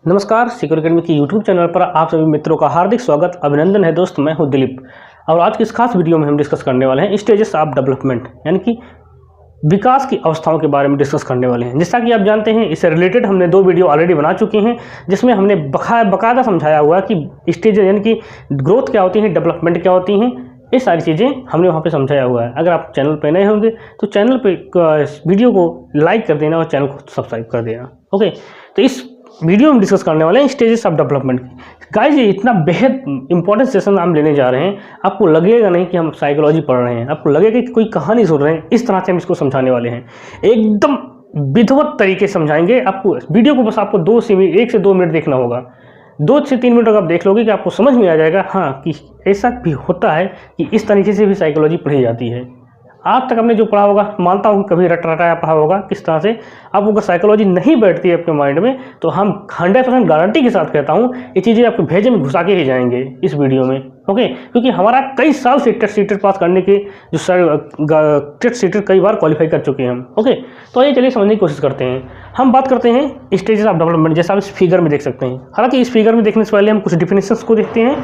नमस्कार, secure academy की YouTube channel पर आप सभी मित्रों का हार्दिक स्वागत अभिनंदन है। दोस्त, मैं हूं दिलीप और आज की इस खास वीडियो में हम डिस्कस करने वाले हैं स्टेजेस ऑफ डेवलपमेंट, यानी कि विकास की अवस्थाओं के बारे में डिस्कस करने वाले हैं। जैसा कि आप जानते हैं, इससे रिलेटेड हमने 2 वीडियो ऑलरेडी बना चुके हैं, जिसमें हमने बाकायदा समझाया हुआ है कि स्टेज यानी कि ग्रोथ क्या होती है, डेवलपमेंट क्या होती हैं, ये सारी चीज़ें हमने वहाँ पे समझाया हुआ है। अगर आप चैनल पर नए होंगे तो चैनल पे वीडियो को लाइक कर देना और चैनल को सब्सक्राइब कर देना। ओके, तो इस वीडियो में डिस्कस करने वाले हैं स्टेजेस ऑफ डेवलपमेंट। गाइस, ये इतना बेहद इंपॉर्टेंट सेशन हम लेने जा रहे हैं, आपको लगेगा नहीं कि हम साइकोलॉजी पढ़ रहे हैं, आपको लगेगा कि कोई कहानी सुन रहे हैं। इस तरह से हम इसको समझाने वाले हैं, एकदम विधिवत तरीके से समझाएंगे। आपको वीडियो को बस आपको 1 से 2 मिनट देखना होगा। 2 से 3 मिनट अगर आप देख लोगे कि आपको समझ में आ जाएगा हाँ कि ऐसा भी होता है कि इस तरीके से भी साइकोलॉजी पढ़ी जाती है। आज तक हमने जो पढ़ा होगा, मानता हूँ कभी रटाया पढ़ा होगा किस तरह से, अब अगर साइकोलॉजी नहीं बैठती है आपके माइंड में तो हम 100% गारंटी के साथ कहता हूँ ये चीज़ें आपके भेजे में घुसा के ही जाएंगे इस वीडियो में। ओके, क्योंकि हमारा कई साल से टेस्ट सीटर पास करने के जो टेस्ट सीटर कई बार क्वालिफाई कर चुके हैं हम। ओके, तो ये चलिए समझने की कोशिश करते हैं। हम बात करते हैं स्टेजेस ऑफ डेवलपमेंट, जैसा आप इस फिगर में देख सकते हैं। हालांकि इस फिगर में देखने से पहले हम कुछ डिफिनेशंस को देखते हैं।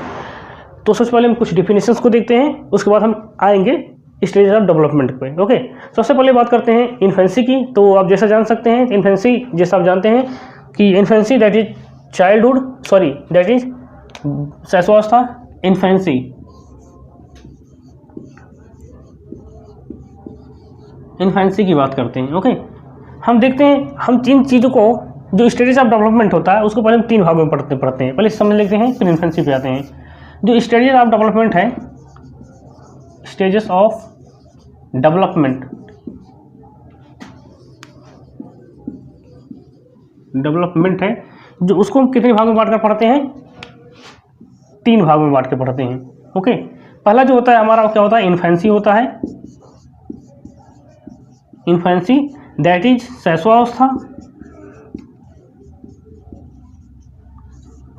तो सबसे पहले हम कुछ डिफिनेशंस को देखते हैं, उसके बाद हम आएंगे स्टेज ऑफ डेवलपमेंट पे। ओके, सबसे पहले बात करते हैं इन्फेंसी की। तो आप जैसा जान सकते हैं इन्फेंसी, जैसा आप जानते हैं कि infancy that is childhood, sorry that is शैशवावस्था। इन्फेंसी की बात करते हैं। ओके, हम देखते हैं, हम 3 चीज़ों को, जो स्टेजेस ऑफ डेवलपमेंट होता है उसको पहले हम 3 भागों में पढ़ते हैं। पहले समझ लेते हैं, फिर इन्फेंसी पे आते हैं। जो स्टेजेस ऑफ डेवलपमेंट है, स्टेजेस ऑफ डेवलपमेंट है, जो उसको हम कितने भागों में बांट कर पढ़ते हैं? 3 भागों में बांट के पढ़ते हैं। ओके, पहला जो होता है हमारा क्या होता है? इन्फेंसी होता है। इन्फेंसी दैट इज शैशवावस्था।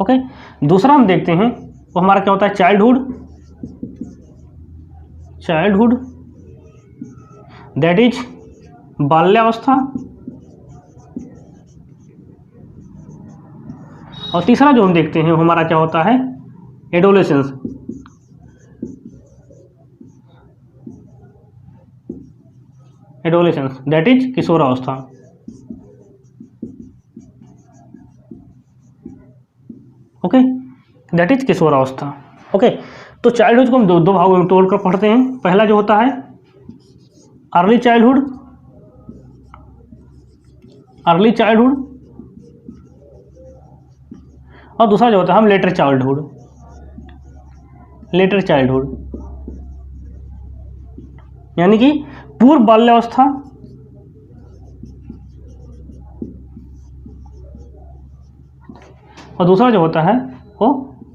ओके, दूसरा हम देखते हैं वो हमारा क्या होता है? चाइल्डहुड दैट इज बाल्यावस्था। और तीसरा जो हम देखते हैं वो हमारा क्या होता है? एडोलेसेंस। दैट इज किशोरावस्था। ओके, दैट इज किशोरावस्था। ओके, तो चाइल्डहुड को हम दो भागों में तोड़ कर पढ़ते हैं। पहला जो होता है अर्ली चाइल्डहुड, और दूसरा जो होता है हम लेटर चाइल्डहुड। यानी कि पूर्व बाल्यावस्था और दूसरा जो होता है वो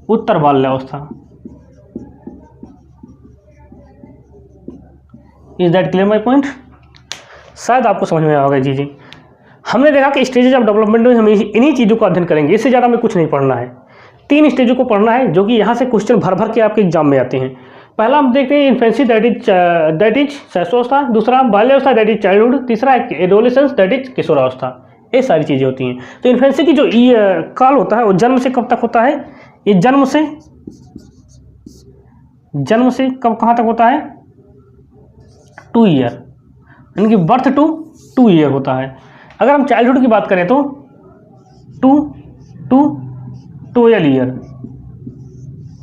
उत्तर बाल्यावस्था। Is that clear my point? शायद आपको समझ में आया होगा चीज़ें। हमने देखा कि स्टेजेस ऑफ डेवलपमेंट में हम इन्हीं चीज़ों का अध्ययन करेंगे, इससे ज़्यादा हमें कुछ नहीं पढ़ना है। 3 स्टेजों को पढ़ना है जो कि यहाँ से क्वेश्चन भर के आपके एग्जाम में आते हैं। पहला हम देखते हैं इन्फेंसी दैट इज शैशवावस्था, दूसरा बाल्यावस्था दैट इज चाइल्डहुड, तीसरा एडोलेसेंस दैट इज किशोरावस्था। ये सारी चीज़ें होती हैं। तो इन्फेंसी की जो काल होता है वो जन्म से कब तक होता है? ये जन्म से कब कहाँ तक होता है? 2 ईयर, यानी कि बर्थ टू 2 ईयर होता है। अगर हम चाइल्डहुड की बात करें तो 2 to 12 year,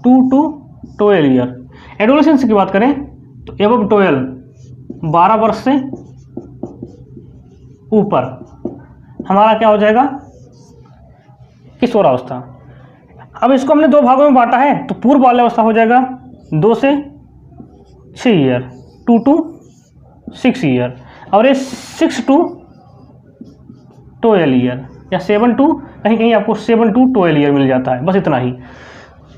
2 to 12 year. Adolescence की बात करें तो एबव 12, 12 वर्ष से ऊपर हमारा क्या हो जाएगा? किशोरावस्था। अब इसको हमने 2 भागों में बांटा है, तो पूर्व बाल्यावस्था हो जाएगा 2 से 6 ईयर, 2 to 6 ईयर, और ये 6 to 12 ईयर, या 7 to कहीं आपको 7 to 12 ईयर मिल जाता है। बस इतना ही।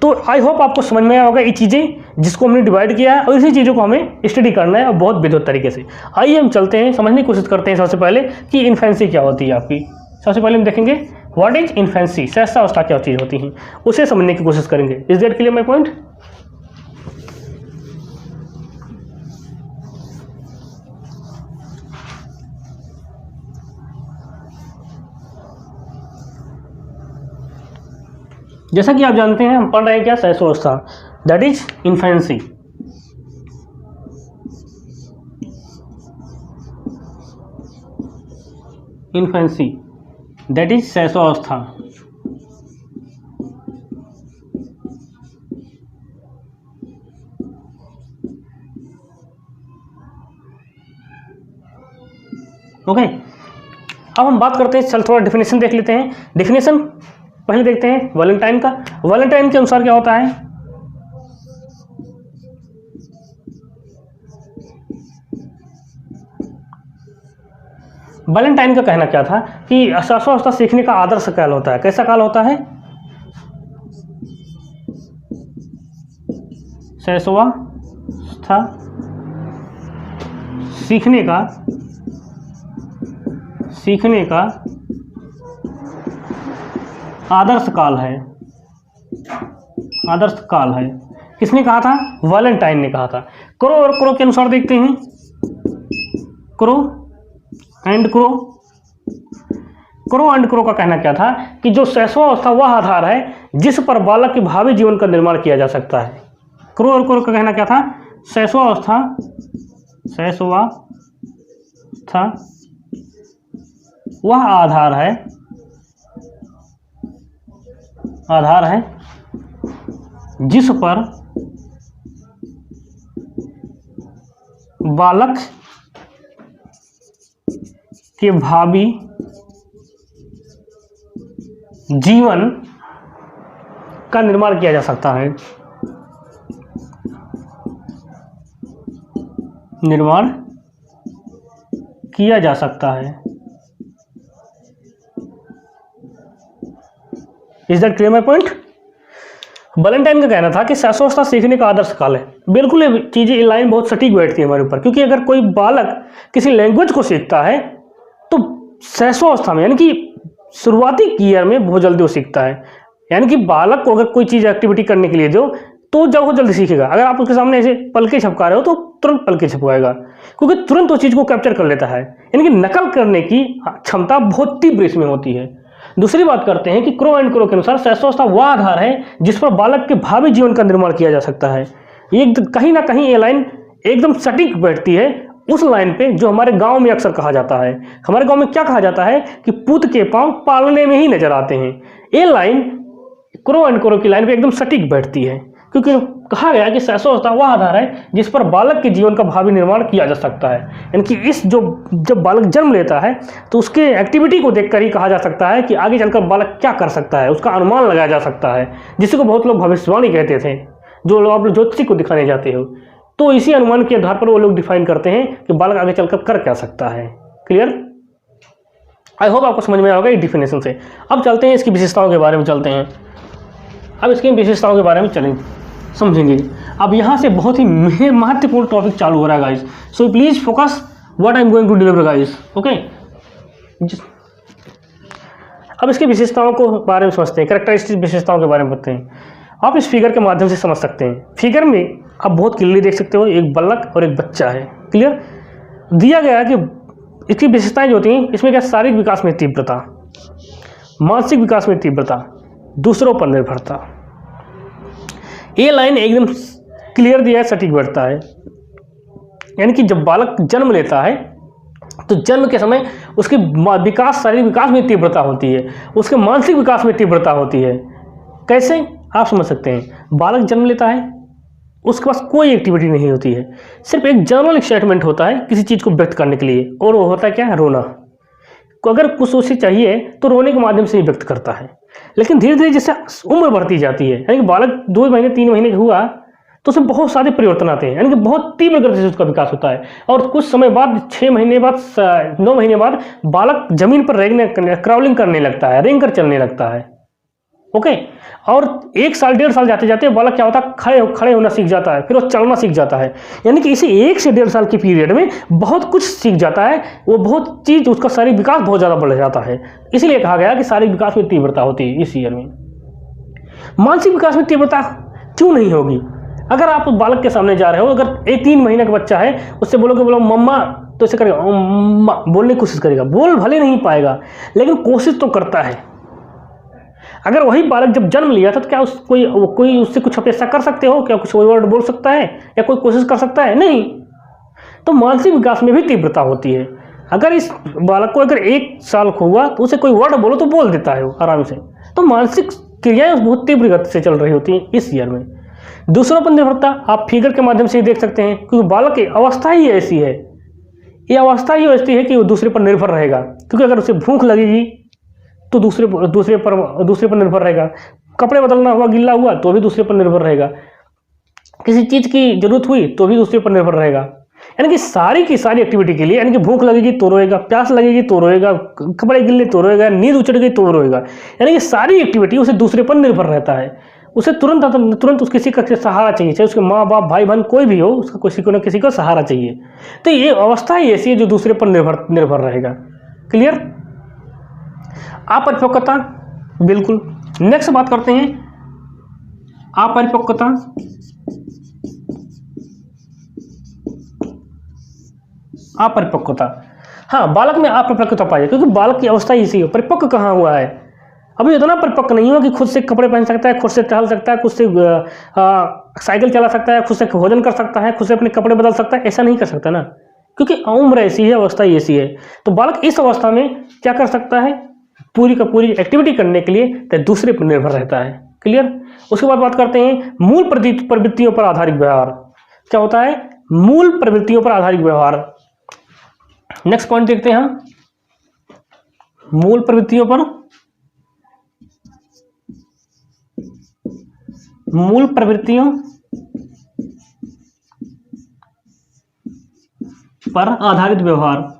तो आई होप आपको समझ में आया होगा ये चीज़ें जिसको हमने डिवाइड किया है, और इसी चीज़ों को हमें स्टडी करना है और बहुत विधिवत तरीके से। आइए हम चलते हैं, समझने की कोशिश करते हैं सबसे पहले कि इन्फेंसी क्या होती है आपकी। सबसे पहले हम देखेंगे व्हाट इज इन्फेंसी, शैशवावस्था क्या चीज़ होती है, उसे समझने की कोशिश करेंगे। Is that clear my point? जैसा कि आप जानते हैं, हम पढ़ रहे हैं क्या, शैशवावस्था, that is infancy. Infancy that is शैशवावस्था। ओके, अब हम बात करते हैं, चल थोड़ा डेफिनेशन देख लेते हैं। डेफिनेशन पहले देखते हैं वैलेंटाइन का। वैलेंटाइन के अनुसार क्या होता है, वैलेंटाइन का कहना क्या था कि शैशवावस्था सीखने का आदर्श काल होता है। कैसा काल होता है, शैशवावस्था सीखने का आदर्श काल है। आदर्श काल है, किसने कहा था, वैलेंटाइन ने कहा था। क्रो और क्रो के अनुसार देखते हैं, crow and crow. Crow and crow का कहना क्या था कि जो शैशवावस्था वह आधार है जिस पर बालक के भावी जीवन का निर्माण किया जा सकता है। क्रो और क्रो का कहना क्या था, शैशवावस्था वह आधार है जिस पर बालक के भावी जीवन का निर्माण किया जा सकता है। निर्माण किया जा सकता है। Is that clear my point. Valentine का कहना था कि शैशवावस्था सीखने का आदर्श काल है। बिल्कुल ये चीजें लाइन बहुत सटीक बैठती है हमारे ऊपर, क्योंकि अगर कोई बालक किसी लैंग्वेज को सीखता है तो शैशवावस्था में, यानी कि शुरुआती ईयर में बहुत जल्दी वो सीखता है। यानी कि बालक को अगर कोई चीज़ एक्टिविटी करने के लिए दो तो जब वो जल्दी सीखेगा। अगर आप उसके सामने ऐसे पलके छपका रहे हो तो तुरंत पलके छपवाएगा, क्योंकि तुरंत वो चीज़ को कैप्चर कर लेता है। यानी कि नकल करने की क्षमता बहुत तीव्र इसमें होती है। दूसरी बात करते हैं कि क्रो एंड क्रो के अनुसार शैशवावस्था वह आधार है जिस पर बालक के भावी जीवन का निर्माण किया जा सकता है। ये कहीं ना कहीं ये लाइन एकदम सटीक बैठती है उस लाइन पे जो हमारे गांव में अक्सर कहा जाता है। हमारे गांव में क्या कहा जाता है कि पूत के पांव पालने में ही नजर आते हैं। ये लाइन क्रो एंड क्रो की लाइन पे एकदम सटीक बैठती है, क्योंकि कहा गया कि शैशवावस्था वह आधार है जिस पर बालक के जीवन का भावी निर्माण किया जा सकता है। यानी कि इस जब बालक जन्म लेता है तो उसके एक्टिविटी को देखकर ही कहा जा सकता है कि आगे चलकर बालक क्या कर सकता है, उसका अनुमान लगाया जा सकता है, जिसको बहुत लोग भविष्यवाणी कहते थे, जो लोग आप ज्योतिषी को दिखाने जाते हो। तो इसी अनुमान के आधार पर वो लोग डिफाइन करते हैं कि बालक आगे चलकर कर क्या सकता है। क्लियर, आई होप आपको समझ में आएगा ये डिफिनेशन से। अब चलते हैं इसकी विशेषताओं के बारे में, चलते हैं अब इसकी विशेषताओं के बारे में चलें समझेंगे। अब यहाँ से बहुत ही महत्वपूर्ण टॉपिक चालू हो रहा है guys, so please focus what I am going to deliver guys. Okay, अब इसकी विशेषताओं को बारे में समझते हैं, कैरेक्टरिस्टिक विशेषताओं के बारे में बताते हैं। आप इस फिगर के माध्यम से समझ सकते हैं। फिगर में आप बहुत क्लियरली देख सकते हो एक बालक और एक बच्चा है। क्लियर, दिया गया है कि इसकी विशेषताएं जो होती हैं, इसमें क्या, शारीरिक विकास में तीव्रता, मानसिक विकास में तीव्रता, दूसरों पर निर्भरता। ये लाइन एकदम क्लियर दिया है, सटीक बैठता है। यानी कि जब बालक जन्म लेता है तो जन्म के समय उसके विकास, शारीरिक विकास में तीव्रता होती है, उसके मानसिक विकास में तीव्रता होती है। कैसे, आप समझ सकते हैं। बालक जन्म लेता है, उसके पास कोई एक्टिविटी नहीं होती है, सिर्फ एक जनरल एक्साइटमेंट होता है किसी चीज़ को व्यक्त करने के लिए, और वो होता है क्या, रोना। अगर कुछ उसे चाहिए तो रोने के माध्यम से ही व्यक्त करता है। लेकिन धीरे धीरे जैसे उम्र बढ़ती जाती है, यानी कि बालक 2 महीने 3 महीने का हुआ तो उसमें बहुत सारे परिवर्तन आते हैं, यानी कि बहुत तीव्र गति से उसका विकास होता है। और कुछ समय बाद, 6 महीने बाद, 9 महीने बाद बालक जमीन पर क्राउलिंग करने लगता है, रेंग कर चलने लगता है। ओके, और 1 साल 1.5 साल जाते जाते बालक क्या होता है, खड़े होना सीख जाता है, फिर वो चलना सीख जाता है। यानी कि इसी 1 से 1.5 साल के पीरियड में बहुत कुछ सीख जाता है, वो बहुत चीज़, उसका शारीरिक विकास बहुत ज़्यादा बढ़ जाता है। इसलिए कहा गया कि शारीरिक विकास में तीव्रता होती है इस ईयर में। मानसिक विकास में तीव्रता क्यों नहीं होगी? अगर आप बालक के सामने जा रहे हो, अगर एक 3 महीने का बच्चा है, उससे बोलो मम्मा, तो इसे करेगा बोलने की कोशिश करेगा, बोल भले नहीं पाएगा लेकिन कोशिश तो करता है। अगर वही बालक जब जन्म लिया था तो क्या कोई उससे कुछ अपेक्षा कर सकते हो? क्या कुछ वर्ड बोल सकता है या कोई कोशिश कर सकता है? नहीं। तो मानसिक विकास में भी तीव्रता होती है। अगर इस बालक को अगर 1 साल हुआ तो उसे कोई वर्ड बोलो तो बोल देता है वो आराम से। तो मानसिक क्रियाएं बहुत तीव्र गति से चल रही होती हैं इस ईयर में। दूसरों पर निर्भरता आप फिगर के माध्यम से ही देख सकते हैं, क्योंकि बालक की अवस्था ही ऐसी है, ये अवस्था ही ऐसी है कि वो दूसरे पर निर्भर रहेगा। क्योंकि अगर उसे भूख लगेगी तो दूसरे पर निर्भर रहेगा। कपड़े बदलना हुआ, गिल्ला हुआ तो भी दूसरे पर निर्भर रहेगा। किसी चीज़ की जरूरत हुई तो भी दूसरे पर निर्भर रहेगा। यानी कि सारी की सारी एक्टिविटी के लिए, यानी कि भूख लगेगी तो रोएगा, प्यास लगेगी तो रोएगा, कपड़े गिल्ले तो रोएगा, नींद उचट गई तो रोएगा। यानी कि सारी एक्टिविटी उसे दूसरे पर निर्भर रहता है। उसे तुरंत उस किसी का सहारा चाहिए, चाहे उसके माँ बाप भाई बहन कोई भी हो, उसका किसी को सहारा चाहिए। तो ये अवस्था ही ऐसी है जो दूसरे पर निर्भर रहेगा। क्लियर? अपरिपक्वता, बिल्कुल। नेक्स्ट बात करते हैं अपरिपक्वता। अपरिपक्वता, हाँ, बालक में अपरिपक्वता पाई, क्योंकि बालक की अवस्था इसी है। परिपक्व कहाँ हुआ है? अभी इतना परिपक्व नहीं हुआ कि खुद से कपड़े पहन सकता है, खुद से टहल सकता है, खुद से साइकिल चला सकता है, खुद से भोजन कर सकता है, खुद से अपने कपड़े बदल सकता है। ऐसा नहीं कर सकता ना, क्योंकि उम्र ऐसी है, अवस्था ही ऐसी है। तो बालक इस अवस्था में क्या कर सकता है? पूरी का पूरी एक्टिविटी करने के लिए तो दूसरे पर निर्भर रहता है। क्लियर? उसके बाद बात करते हैं मूल प्रवृत्तियों पर आधारित व्यवहार। क्या होता है? मूल प्रवृत्तियों पर आधारित व्यवहार। नेक्स्ट पॉइंट देखते हैं हम, मूल प्रवृत्तियों पर आधारित व्यवहार।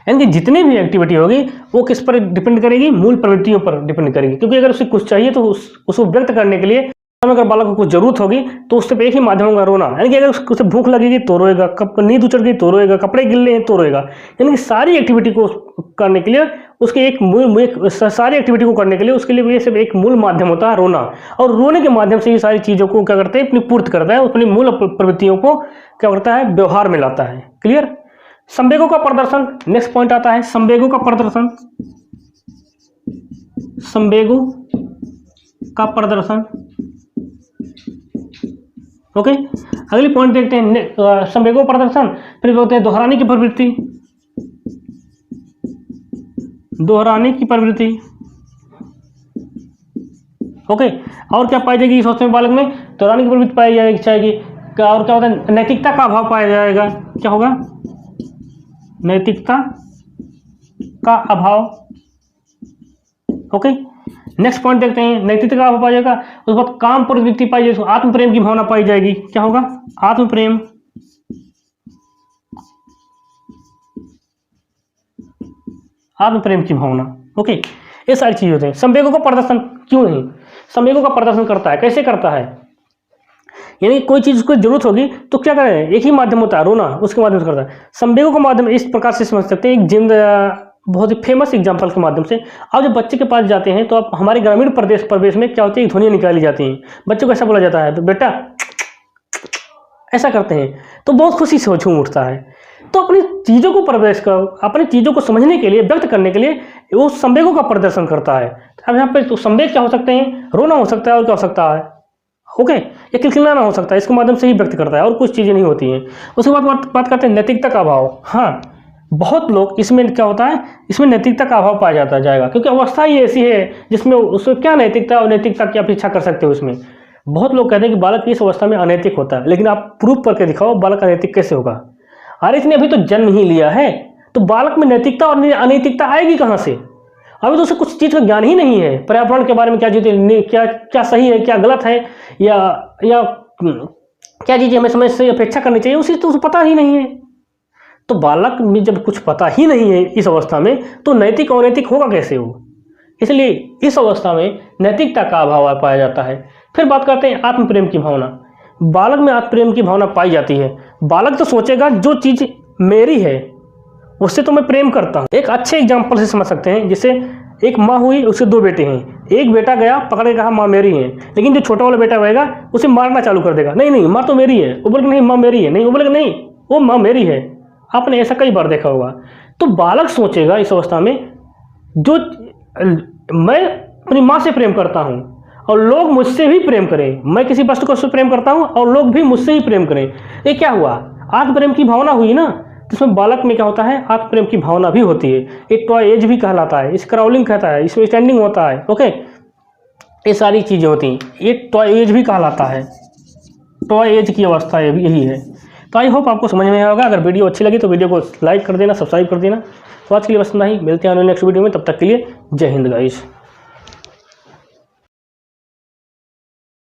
यानी कि जितनी भी एक्टिविटी होगी वो किस पर डिपेंड करेगी? मूल प्रवृत्तियों पर डिपेंड करेगी। क्योंकि अगर उसे कुछ चाहिए तो उसको व्यक्त करने के लिए अगर बालक को कुछ जरूरत होगी तो उससे एक ही माध्यम होगा, रोना। यानी कि अगर उसे भूख लगेगी तो रोएगा, नींद उचट गई तो रोएगा, कपड़े गिल्ले हैं तो रोएगा। यानी कि सारी एक्टिविटी को करने के लिए सारी एक्टिविटी को करने के लिए उसके लिए सिर्फ एक मूल माध्यम होता है, रोना। और रोने के माध्यम से ये सारी चीज़ों को क्या करते हैं? अपनी पूर्ति करता है, अपनी मूल प्रवृत्तियों को क्या करता है? व्यवहार में लाता है। क्लियर? संवेगों का प्रदर्शन। नेक्स्ट पॉइंट आता है संवेगों का प्रदर्शन। संवेगों का प्रदर्शन, ओके। अगली पॉइंट देखते हैं संवेगों प्रदर्शन। फिर बोलते हैं दोहराने की प्रवृत्ति। दोहराने की प्रवृत्ति, ओके। और क्या पाई जाएगी इस अवस्था में बालक में? दोहराने की प्रवृत्ति पाई जाएगी। और क्या होता है? नैतिकता का अभाव पाया जाएगा। क्या होगा? नैतिकता का अभाव, ओके। नेक्स्ट पॉइंट देखते हैं नैतिकता का अभाव पाया जाएगा। उसके बाद काम प्रवृत्ति पाई जाएगी, आत्म प्रेम की भावना पाई जाएगी। क्या होगा? आत्म प्रेम, आत्म प्रेम की भावना, ओके। ये सारी चीजें होते हैं। संवेगों का प्रदर्शन क्यों नहीं? संवेगों का प्रदर्शन करता है, कैसे करता है? यानी कोई चीज उसको जरूरत होगी तो क्या करें? एक ही माध्यम होता है, रोना, उसके माध्यम से करता है। संवेगों का माध्यम इस प्रकार से समझ सकते हैं, एक बहुत ही फेमस एग्जांपल के माध्यम से। आप जब बच्चे के पास जाते हैं तो आप हमारे ग्रामीण परिवेश में क्या होती है? ध्वनियाँ निकाली जाती हैं। बच्चों को ऐसा बोला जाता है, तो बेटा ऐसा करते हैं तो बहुत खुशी से झूम उठता है। तो अपनी चीज़ों को अपनी चीज़ों को समझने के लिए, व्यक्त करने के लिए वो संवेगों का प्रदर्शन करता है। अब यहाँ पे तो संवेग क्या हो सकते हैं? रोना हो सकता है, और क्या हो सकता है? ओके, ये खिलखिलाना हो सकता है। इसके माध्यम से ही व्यक्त करता है और कुछ चीज़ें नहीं होती हैं। उसके बाद बात करते हैं नैतिकता का अभाव। हाँ, बहुत लोग इसमें क्या होता है? इसमें नैतिकता का अभाव पाया जाएगा, क्योंकि अवस्था ही ऐसी है जिसमें उसमें क्या नैतिकता और नैतिकता की अपेक्षा कर सकते हो उसमें। बहुत लोग कहते हैं कि बालक इस अवस्था में अनैतिक होता है, लेकिन आप प्रूफ करके दिखाओ बालक अनैतिक कैसे होगा? अरे इसने अभी तो जन्म ही लिया है, तो बालक में नैतिकता और अनैतिकता आएगी कहाँ से? अभी तो उसे कुछ चीज़ का ज्ञान ही नहीं है। पर्यावरण के बारे में क्या चीज़ें, क्या सही है, क्या गलत है, या क्या चीज़ें हमें समय से अपेक्षा करनी चाहिए, उसे तो उसे पता ही नहीं है। तो बालक में जब कुछ पता ही नहीं है इस अवस्था में, तो नैतिक और अनैतिक होगा कैसे वो? इसलिए इस अवस्था में नैतिकता का अभाव पाया जाता है। फिर बात करते हैं आत्म प्रेम की भावना। बालक में आत्म प्रेम की भावना पाई जाती है। बालक तो सोचेगा जो चीज़ मेरी है उससे तो मैं प्रेम करता हूँ। एक अच्छे एग्जाम्पल से समझ सकते हैं, जैसे एक माँ हुई, उसके 2 बेटे हैं। एक बेटा गया पकड़ के कहा माँ मेरी है, लेकिन जो छोटा वाला बेटा रहेगा उसे मारना चालू कर देगा। नहीं माँ तो मेरी है। वो बोले नहीं माँ मेरी है। नहीं, वो बोले नहीं वो माँ मेरी है। आपने ऐसा कई बार देखा होगा। तो बालक सोचेगा इस अवस्था में, जो मैं अपनी माँ से प्रेम करता हूँ और लोग मुझसे भी प्रेम करें, मैं किसी वस्तु को प्रेम करता हूँ और लोग भी मुझसे ही प्रेम करें, ये क्या हुआ, आत्म प्रेम की भावना हुई ना। तो इसमें बालक में क्या होता है, आत्म प्रेम की भावना भी होती है। एक टॉय एज भी कहलाता है, इस क्राउलिंग कहता है, इसमें स्टैंडिंग होता है। ओके, ये सारी चीज़ें होती हैं, एक टॉय एज भी कहलाता है, टॉय एज की अवस्था यही है। तो आई होप आपको समझ में आया होगा। अगर वीडियो अच्छी लगी तो वीडियो को लाइक कर देना, सब्सक्राइब कर देना। तो आज के लिए बस इतना ही, मिलते हैं नेक्स्ट वीडियो में, तब तक के लिए जय हिंद गाइस।